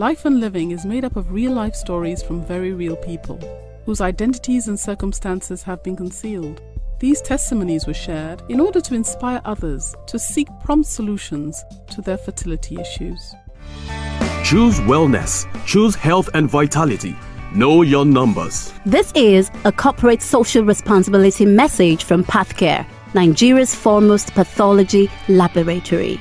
Life and Living is made up of real-life stories from very real people, whose identities and circumstances have been concealed. These testimonies were shared in order to inspire others to seek prompt solutions to their fertility issues. Choose wellness. Choose health and vitality. Know your numbers. This is a corporate social responsibility message from Pathcare, Nigeria's foremost pathology laboratory.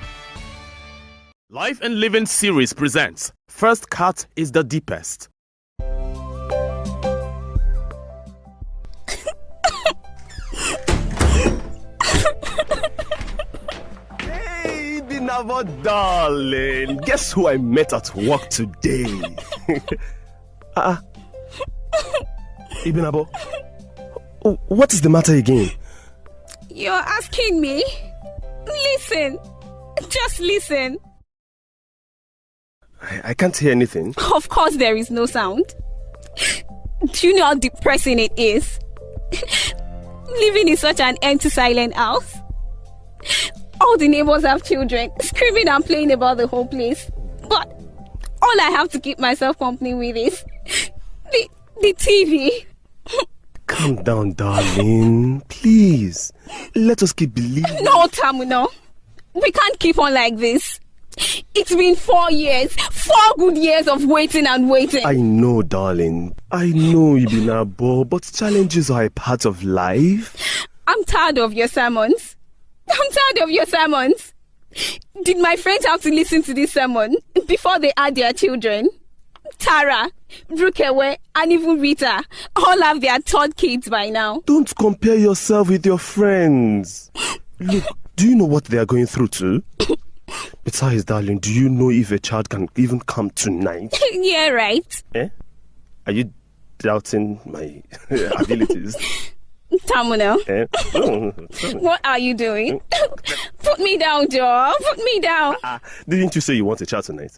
Life and Living series presents First Cut is the Deepest. Hey, Binabo darling. Guess who I met at work today? Ibinabo, what is the matter again? You're asking me? Listen. Just listen. I can't hear anything. Of course there is no sound. Do you know how depressing it is? Living in such an empty, silent house. All the neighbors have children, screaming and playing about the whole place. But all I have to keep myself company with is the TV. Calm down, darling. Please. Let us keep believing. No, Tamu, no. We can't keep on like this. It's been 4 years. 4 good years of waiting and waiting. I know, darling. I know, Ibinabo, but challenges are a part of life. I'm tired of your sermons. Did my friends have to listen to this sermon before they had their children? Tara, Rukewe, and even Rita all have their 3rd kids by now. Don't compare yourself with your friends. Look, do you know what they are going through too? Besides, darling, do you know if a child can even come tonight? Yeah, right. Are you doubting my abilities? Tamuno. No. What are you doing? Put me down, Joe. Put me down. Didn't you say you want a child tonight?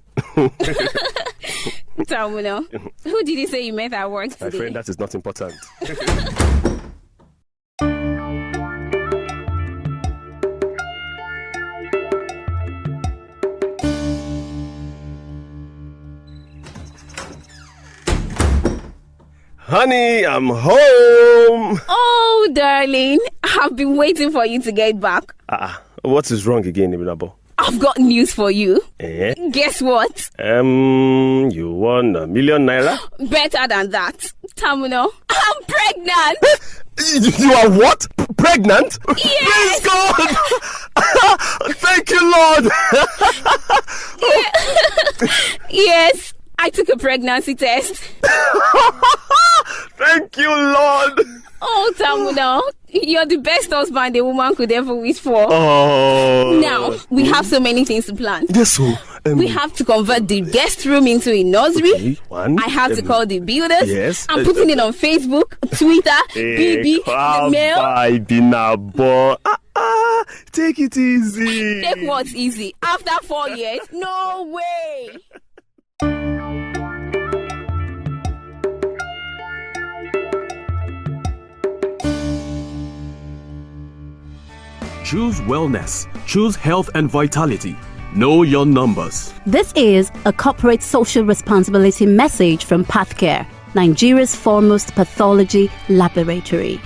Tamuno. Who did you say you met at work today? My friend, that is not important. Honey, I'm home. Oh, darling. I've been waiting for you to get back. What is wrong again, Ibinabo? I've got news for you. Guess what? You won ₦1 million. Better than that. Tamuno, I'm pregnant. You are what? Pregnant? Yes. Praise God! Thank you, Lord! Yes, I took a pregnancy test. Thank you, Lord! Oh, Tamuno, you're the best husband a woman could ever wish for. Oh. Now, we have so many things to plan. Yes, so... we have to convert the guest room into a nursery. Okay, one. I have to call the builders. Yes. I'm putting it on Facebook, Twitter, BB, the mail. Bye, Binabo. Take it easy. Take what's easy. After 4 years? No way. Choose wellness. Choose health and vitality. Know your numbers. This is a corporate social responsibility message from Pathcare, Nigeria's foremost pathology laboratory.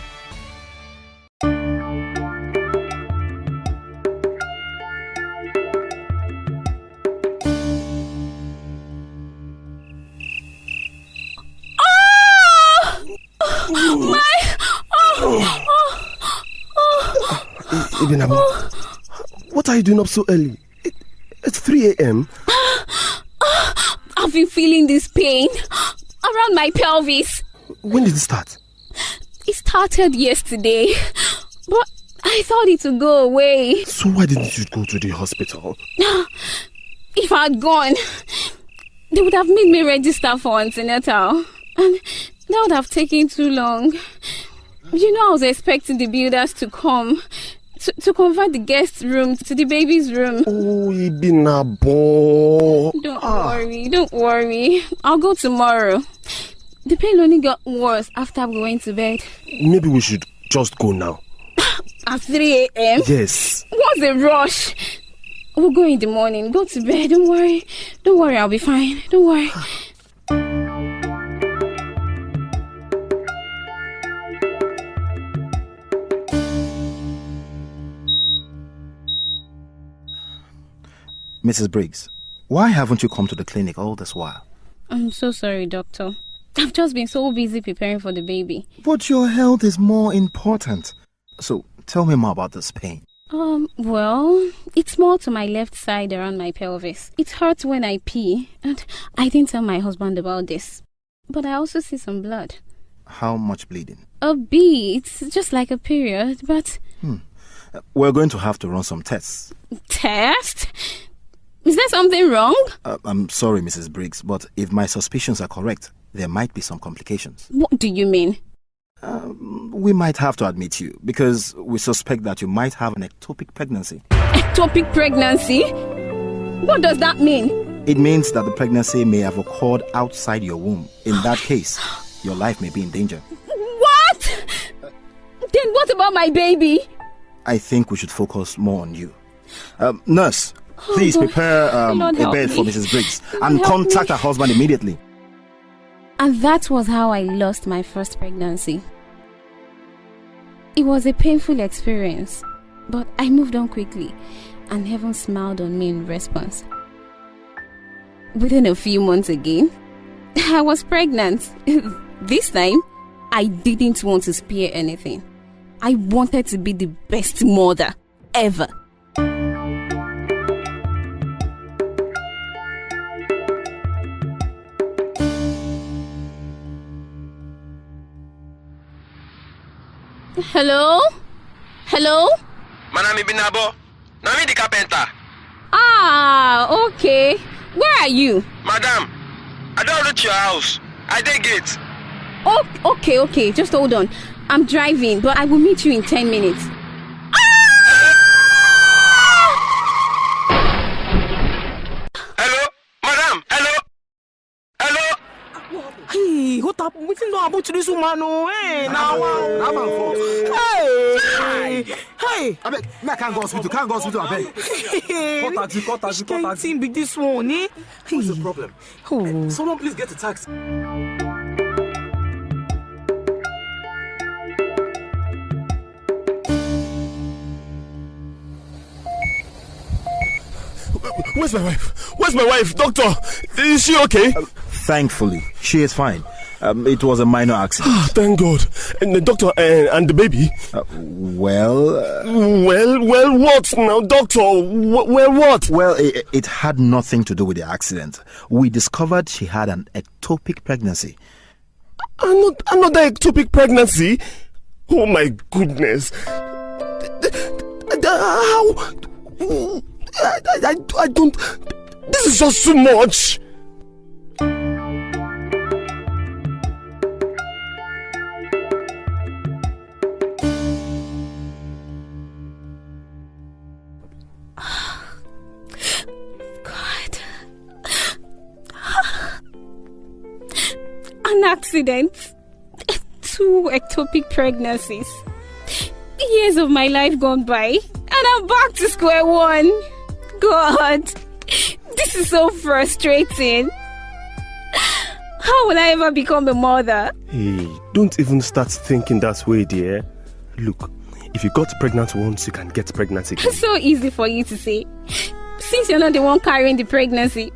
Ibinabo, what are you doing up so early? It's 3 a.m. I've been feeling this pain around my pelvis. When did it start? It started yesterday, but I thought it would go away. So why didn't you go to the hospital? If I had gone, they would have made me register for antenatal, and that would have taken too long. You know, I was expecting the builders to come to convert the guest room to the baby's room. Oh, Ibinabo. Don't worry. I'll go tomorrow. The pain only got worse after we went to bed. Maybe we should just go now. At 3 a.m.? Yes. What's the rush? We'll go in the morning. Go to bed. Don't worry. Don't worry, I'll be fine. Don't worry. Mrs. Briggs, why haven't you come to the clinic all this while? I'm so sorry, doctor. I've just been so busy preparing for the baby. But your health is more important. So tell me more about this pain. Well, it's more to my left side around my pelvis. It hurts when I pee, and I didn't tell my husband about this. But I also see some blood. How much bleeding? A bit, just like a period, but... We're going to have to run some tests. Test? Is there something wrong? I'm sorry, Mrs. Briggs, but if my suspicions are correct, there might be some complications. What do you mean? We might have to admit you, because we suspect that you might have an ectopic pregnancy. Ectopic pregnancy? What does that mean? It means that the pregnancy may have occurred outside your womb. In that case, your life may be in danger. What? Then what about my baby? I think we should focus more on you. Nurse, please prepare a bed for Mrs. Briggs and contact her husband immediately. And that was how I lost my first pregnancy. It was a painful experience, but I moved on quickly, and heaven smiled on me in response. Within a few months again, I was pregnant. This time, I didn't want to spare anything. I wanted to be the best mother ever. Hello? Hello? Madam Ibinabo, Nami the carpenter. Ah, okay. Where are you? Madam, I don't reach your house. I did gate. Oh, okay. Just hold on. I'm driving, but I will meet you in 10 minutes. Hello? Madam, hello? Hey, what happened? What thing happen to this woman? Hey, now. Hey. I beg, me can't go hospital. I beg. Cut her. Can't seem be this one, eh? What's the problem? Oh. Someone please get a taxi. Where's my wife? Doctor, is she okay? Thankfully, she is fine. It was a minor accident. Thank God. And the doctor and the baby? Well, what now, doctor? What? Well, it had nothing to do with the accident. We discovered she had an ectopic pregnancy. Another ectopic pregnancy? Oh my goodness. How? I don't... This is just too much. An accident. 2 ectopic pregnancies. Years of my life gone by, and I'm back to square one. God, this is so frustrating. How will I ever become a mother? Hey, don't even start thinking that way, dear. Look, if you got pregnant once, you can get pregnant again. It's so easy for you to say. Since you're not the one carrying the pregnancy,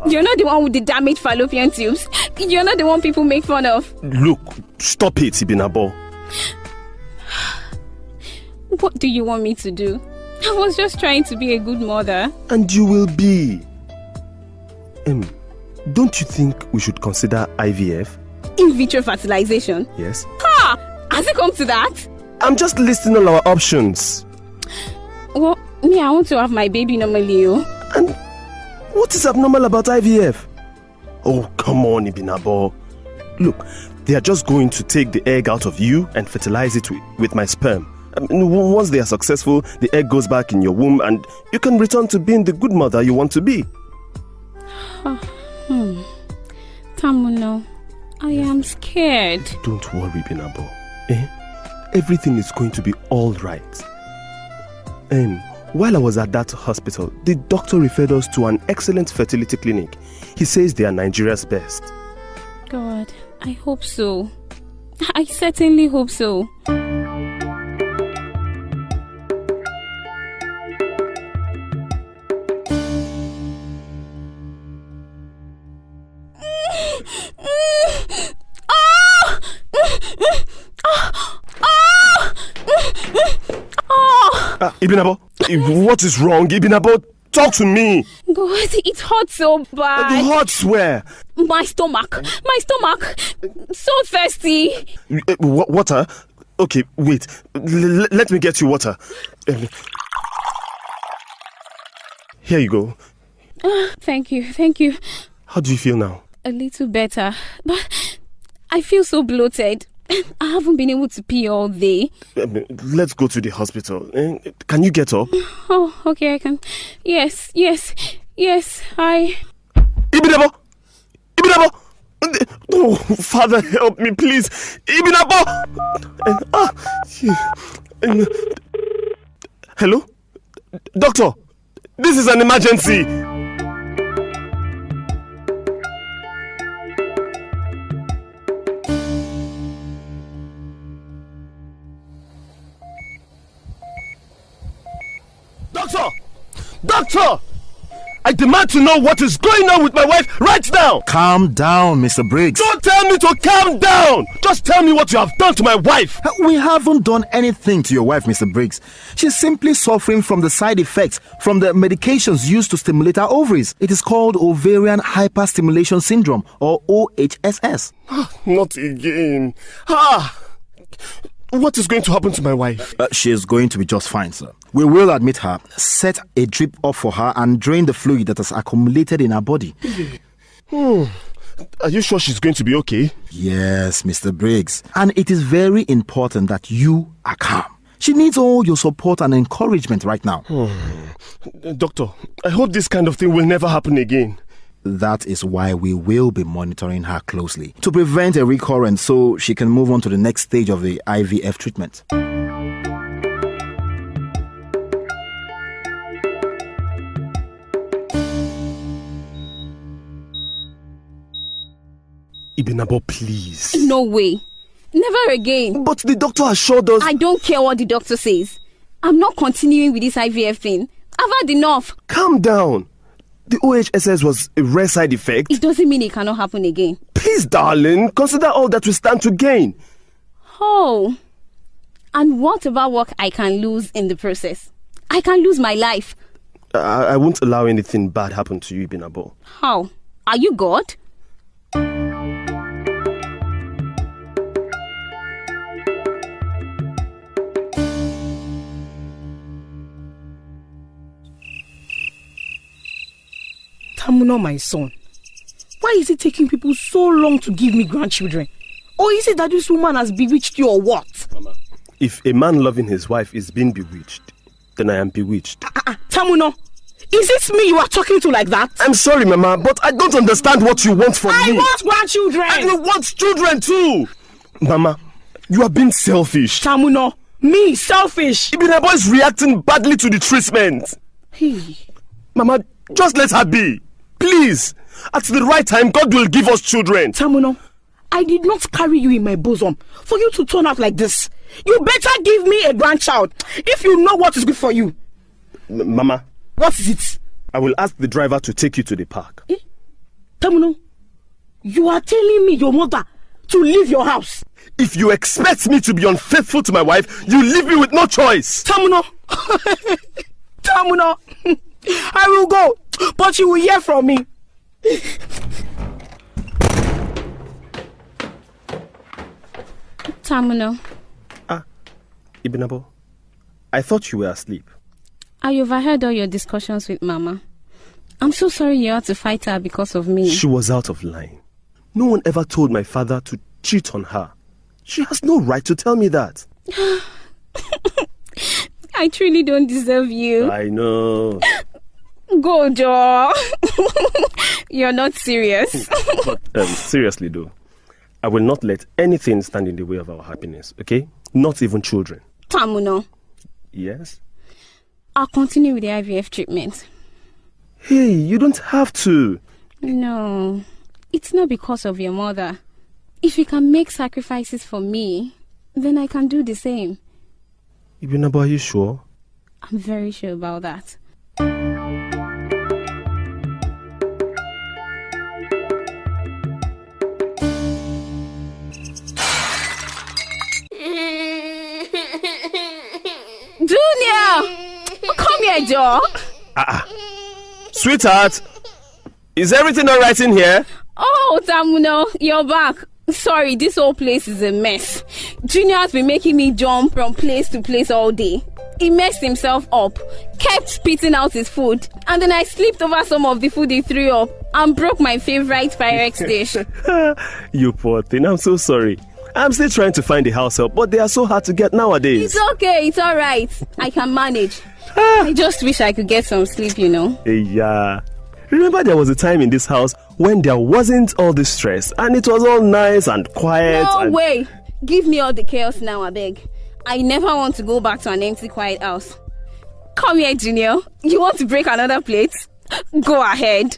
you're not the one with the damaged fallopian tubes, you're not the one people make fun of. Look, stop it, Ibinabo. What do you want me to do? I was just trying to be a good mother. And you will be. Don't you think we should consider IVF? In vitro fertilization? Yes. Has it come to that? I'm just listing all our options. Well, me, I want to have my baby normally, And what is abnormal about IVF? Oh, come on, Ibinabo. Look, they are just going to take the egg out of you and fertilize it with my sperm. Once they are successful, the egg goes back in your womb and you can return to being the good mother you want to be. Tamuno, I am scared. Don't worry, Binabo. Everything is going to be all right. While I was at that hospital, the doctor referred us to an excellent fertility clinic. He says they are Nigeria's best. God, I hope so. I certainly hope so. Ibinabo, what is wrong? Ibinabo, talk to me. God, it hurts so bad. Hurts where? My stomach. So thirsty. Water? Okay, wait. Let me get you water. Here you go. Thank you. How do you feel now? A little better. But I feel so bloated. I haven't been able to pee all day. Let's go to the hospital. Can you get up? Oh, okay, I can. Yes, I... Ibinabo! Oh, Father, help me, please. Ibinabo! Hello? Doctor, this is an emergency. Doctor! I demand to know what is going on with my wife right now! Calm down, Mr. Briggs. Don't tell me to calm down! Just tell me what you have done to my wife! We haven't done anything to your wife, Mr. Briggs. She's simply suffering from the side effects from the medications used to stimulate her ovaries. It is called ovarian hyperstimulation syndrome, or OHSS. Not again. What is going to happen to my wife? She is going to be just fine, sir. We will admit her, set a drip up for her, and drain the fluid that has accumulated in her body. Are you sure she's going to be okay? Yes, Mr. Briggs. And it is very important that you are calm. She needs all your support and encouragement right now. Doctor, I hope this kind of thing will never happen again. That is why we will be monitoring her closely to prevent a recurrence so she can move on to the next stage of the IVF treatment. Ibinabo, please. No way. Never again. But the doctor assured us... I don't care what the doctor says. I'm not continuing with this IVF thing. I've had enough. Calm down. The OHSS was a rare side effect. It doesn't mean it cannot happen again. Please, darling, consider all that we stand to gain. Oh. And what about what I can lose in the process? I can lose my life. I won't allow anything bad happen to you, Ibinabo. How? Are you God? Tamuno, my son, why is it taking people so long to give me grandchildren? Or is it that this woman has bewitched you or what? Mama, if a man loving his wife is being bewitched, then I am bewitched. Tamuno, is it me you are talking to like that? I'm sorry, Mama, but I don't understand what you want from me. I want grandchildren! And you want children too! Mama, you are being selfish. Tamuno, me, selfish? Ibinabo is reacting badly to the treatment. Mama, just let her be. Please, at the right time, God will give us children. Tamuno, I did not carry you in my bosom for you to turn out like this. You better give me a grandchild if you know what is good for you. Mama. What is it? I will ask the driver to take you to the park. Tamuno, you are telling me your mother to leave your house? If you expect me to be unfaithful to my wife, you leave me with no choice. Tamuno, Tamuno, I will go, but you will hear from me. Tamuno. Ibinabo, I thought you were asleep. I overheard all your discussions with Mama. I'm so sorry you had to fight her because of me. She was out of line. No one ever told my father to cheat on her. She has no right to tell me that. I truly don't deserve you. I know. Go, Joe. You're not serious. But seriously though, I will not let anything stand in the way of our happiness, okay? Not even children. Tamuno. Yes? I'll continue with the IVF treatment. Hey, you don't have to. No, it's not because of your mother. If you can make sacrifices for me, then I can do the same. Ibinabo, are you sure? I'm very sure about that. Junior! Come here, Joe. Sweetheart, is everything all right in here? Oh, Tamuno, you're back. Sorry, this whole place is a mess. Junior has been making me jump from place to place all day. He messed himself up, kept spitting out his food, and then I slipped over some of the food he threw up and broke my favorite Pyrex dish. You poor thing, I'm so sorry. I'm still trying to find the house help, but they are so hard to get nowadays. It's okay, it's alright. I can manage. I just wish I could get some sleep, you know. Yeah. Remember there was a time in this house when there wasn't all this stress and it was all nice and quiet. No way. Give me all the chaos now, I beg. I never want to go back to an empty, quiet house. Come here, Junior. You want to break another plate? Go ahead.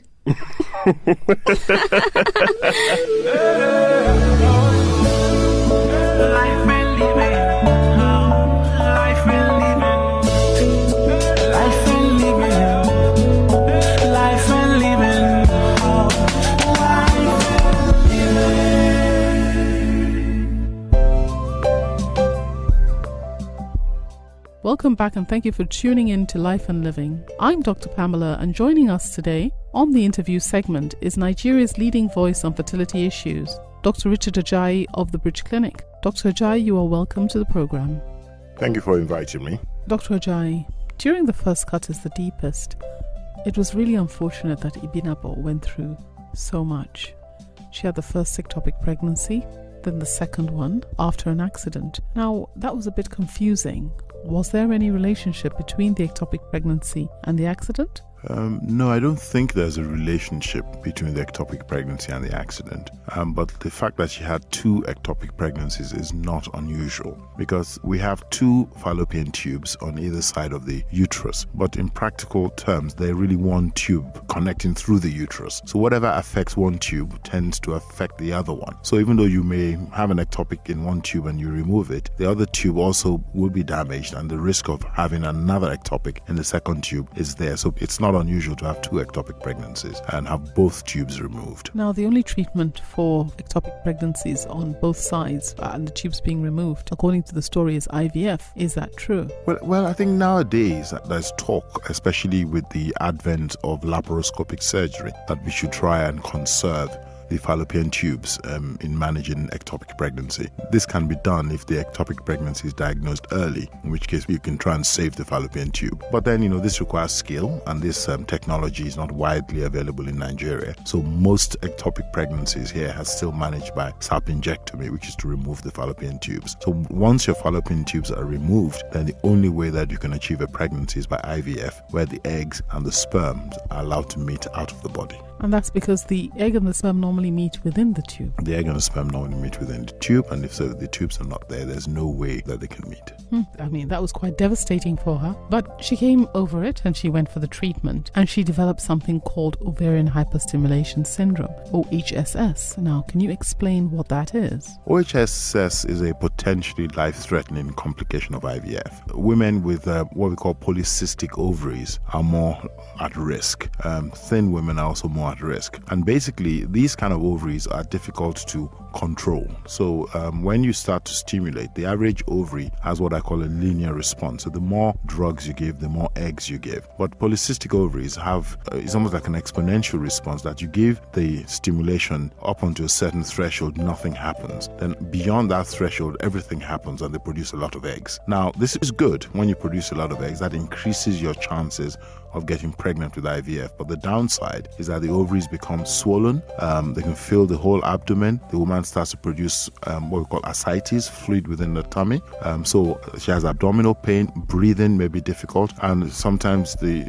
Welcome back and thank you for tuning in to Life and Living. I'm Dr. Pamela, and joining us today on the interview segment is Nigeria's leading voice on fertility issues, Dr. Richard Ajayi of the Bridge Clinic. Dr. Ajayi, you are welcome to the program. Thank you for inviting me. Dr. Ajayi, during the first cut is the deepest, it was really unfortunate that Ibinabo went through so much. She had the first ectopic pregnancy, then the second one after an accident. Now, that was a bit confusing. Was there any relationship between the ectopic pregnancy and the accident? No, I don't think there's a relationship between the ectopic pregnancy and the accident. But the fact that she had 2 ectopic pregnancies is not unusual because we have 2 fallopian tubes on either side of the uterus. But in practical terms, they're really one tube connecting through the uterus. So whatever affects one tube tends to affect the other one. So even though you may have an ectopic in one tube and you remove it, the other tube also will be damaged and the risk of having another ectopic in the second tube is there. So it's not unusual to have 2 ectopic pregnancies and have both tubes removed. Now, the only treatment for ectopic pregnancies on both sides and the tubes being removed, according to the story, is IVF. Is that true? Well, I think nowadays there's talk, especially with the advent of laparoscopic surgery, that we should try and conserve the fallopian tubes in managing ectopic pregnancy. This can be done if the ectopic pregnancy is diagnosed early, in which case you can try and save the fallopian tube. But then, this requires skill, and this technology is not widely available in Nigeria. So most ectopic pregnancies here are still managed by salpingectomy, which is to remove the fallopian tubes. So once your fallopian tubes are removed, then the only way that you can achieve a pregnancy is by IVF, where the eggs and the sperms are allowed to meet out of the body. And that's because the egg and the sperm normally meet within the tube. The egg and the sperm normally meet within the tube, and if the tubes are not there, there's no way that they can meet. I mean, that was quite devastating for her. But she came over it and she went for the treatment. And she developed something called ovarian hyperstimulation syndrome, OHSS. Now, can you explain what that is? OHSS is a potentially life-threatening complication of IVF. Women with what we call polycystic ovaries are more at risk. Thin women are also more at risk. And basically, these kind of ovaries are difficult to control. So when you start to stimulate, the average ovary has what I call a linear response. So the more drugs you give, the more eggs you give. But polycystic ovaries have, it's almost like an exponential response that you give the stimulation up onto a certain threshold, nothing happens. Then beyond that threshold, everything happens and they produce a lot of eggs. Now, this is good when you produce a lot of eggs. That increases your chances of getting pregnant with IVF. But the downside is that the ovaries become swollen. They can fill the whole abdomen. The woman woman starts to produce what we call ascites, fluid within the tummy. So she has abdominal pain, breathing may be difficult, and sometimes the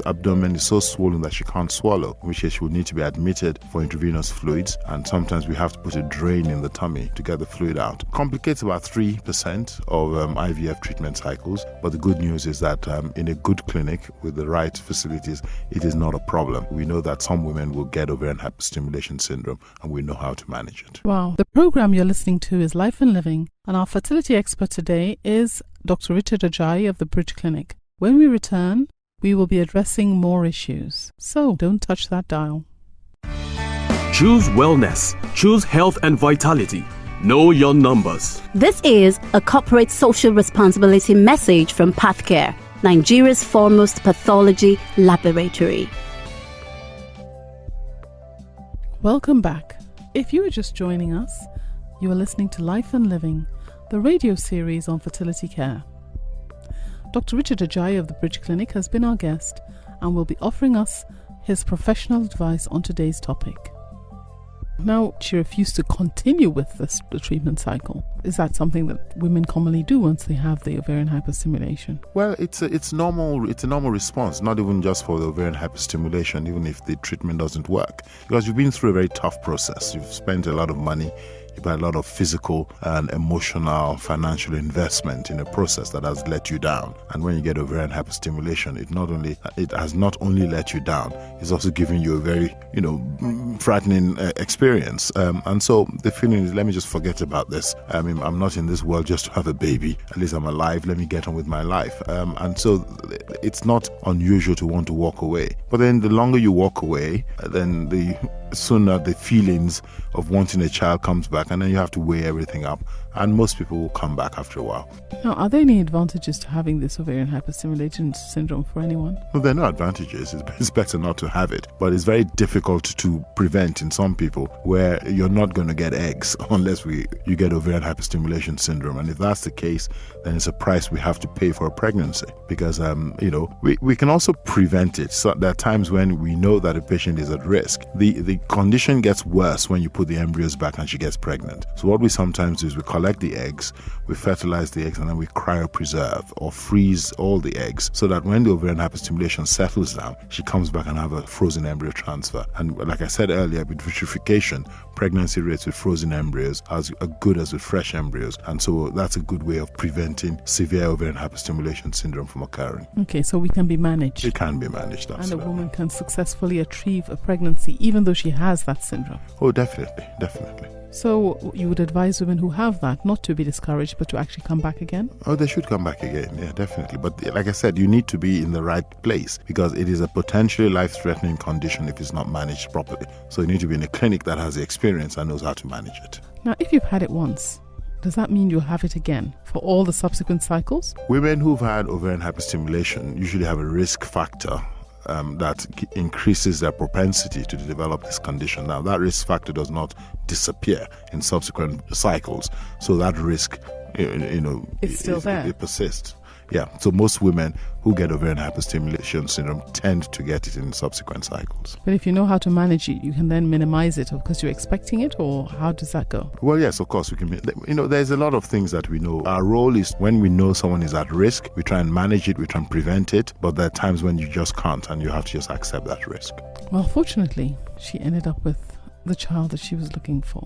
abdomen is so swollen that she can't swallow, in which case she would need to be admitted for intravenous fluids, and sometimes we have to put a drain in the tummy to get the fluid out. Complicates about 3% of IVF treatment cycles, but the good news is that in a good clinic with the right facilities, it is not a problem. We know that some women will get ovarian hyperstimulation syndrome, and we know how to manage it. Wow. The program you're listening to is Life and Living, and our fertility expert today is Dr. Richard Ajayi of the Bridge Clinic. When we return, we will be addressing more issues. So don't touch that dial. Choose wellness. Choose health and vitality. Know your numbers. This is a corporate social responsibility message from Pathcare, Nigeria's foremost pathology laboratory. Welcome back. If you are just joining us, you are listening to Life and Living, the radio series on fertility care. Dr. Richard Ajayi of the Bridge Clinic has been our guest and will be offering us his professional advice on today's topic. Now, she refused to continue with the treatment cycle. Is that something that women commonly do once they have the ovarian hyperstimulation? Well, it's normal. It's a normal response, not even just for the ovarian hyperstimulation, even if the treatment doesn't work. Because you've been through a very tough process. You've spent a lot of money. You've had a lot of physical and emotional, financial investment in a process that has let you down. And when you get ovarian hyperstimulation, it has not only let you down, it's also giving you a very, frightening experience. And so the feeling is, let me just forget about this. I mean, I'm not in this world just to have a baby. At least I'm alive. Let me get on with my life. And so it's not unusual to want to walk away. But then the longer you walk away, then the sooner the feelings of wanting a child comes back, and then you have to weigh everything up, and most people will come back after a while. Now, are there any advantages to having this ovarian hyperstimulation syndrome for anyone? Well, there are no advantages. It's better not to have it, but it's very difficult to prevent in some people, where you're not going to get eggs unless you get ovarian hyperstimulation syndrome. And if that's the case, then it's a price we have to pay for a pregnancy, because we can also prevent it. So there are times when we know that a patient is at risk. The condition gets worse when you put the embryos back and she gets pregnant. So what we sometimes do is we collect the eggs, we fertilize the eggs, and then we cryopreserve or freeze all the eggs, so that when the ovarian hyperstimulation settles down, she comes back and have a frozen embryo transfer. And like I said earlier, with vitrification, pregnancy rates with frozen embryos are as good as with fresh embryos. And so that's a good way of preventing severe ovarian hyperstimulation syndrome from occurring. Okay, so we can be managed. It can be managed, absolutely. And a woman can successfully achieve a pregnancy even though she has that syndrome. Oh, definitely. So you would advise women who have that not to be discouraged, but to actually come back again? Oh, they should come back again, yeah, definitely. But like I said, you need to be in the right place, because it is a potentially life-threatening condition if it's not managed properly. So you need to be in a clinic that has the experience and knows how to manage it. Now, if you've had it once, does that mean you'll have it again for all the subsequent cycles? Women who've had ovarian hyperstimulation usually have a risk factor that increases their propensity to develop this condition. Now, that risk factor does not disappear in subsequent cycles, so that risk, it's still there. It persists. Yeah, so most women who get ovarian hyperstimulation syndrome tend to get it in subsequent cycles. But if you know how to manage it, you can then minimize it because you're expecting it, or how does that go? Well, yes, of course, we can. There's a lot of things that we know. Our role is, when we know someone is at risk, we try and manage it, we try and prevent it, but there are times when you just can't, and you have to just accept that risk. Well, fortunately, she ended up with the child that she was looking for.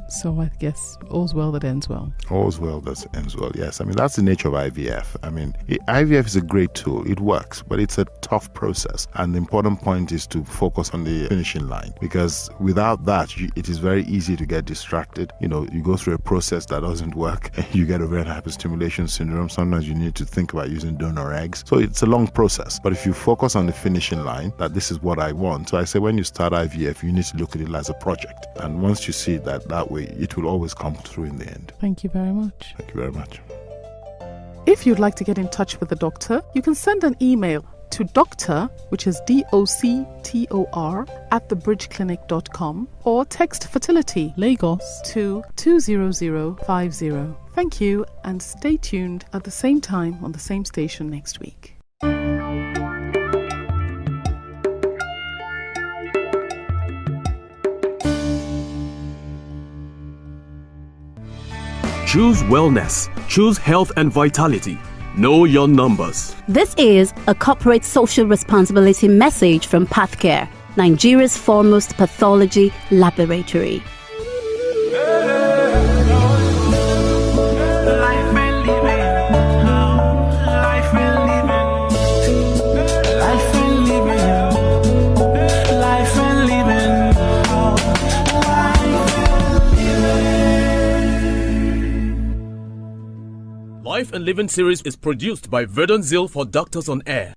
So I guess all's well that ends well. All's well that ends well, yes. I mean, that's the nature of IVF. I mean, IVF is a great tool. It works, but it's a tough process. And the important point is to focus on the finishing line, because without that, it is very easy to get distracted. You go through a process that doesn't work. You get ovarian hyperstimulation syndrome. Sometimes you need to think about using donor eggs. So it's a long process. But if you focus on the finishing line, that this is what I want. So I say, when you start IVF, you need to look at it as a project. And once you see that way, it will always come through in the end. Thank you very much. Thank you very much. If you'd like to get in touch with the doctor, you can send an email to doctor, which is DOCTOR, @thebridgeclinic.com, or text fertility Lagos to 20050. Thank you, and stay tuned at the same time on the same station next week. Choose wellness. Choose health and vitality. Know your numbers. This is a corporate social responsibility message from Pathcare, Nigeria's foremost pathology laboratory. Life and Living series is produced by Verdon Zeal for Doctors on Air.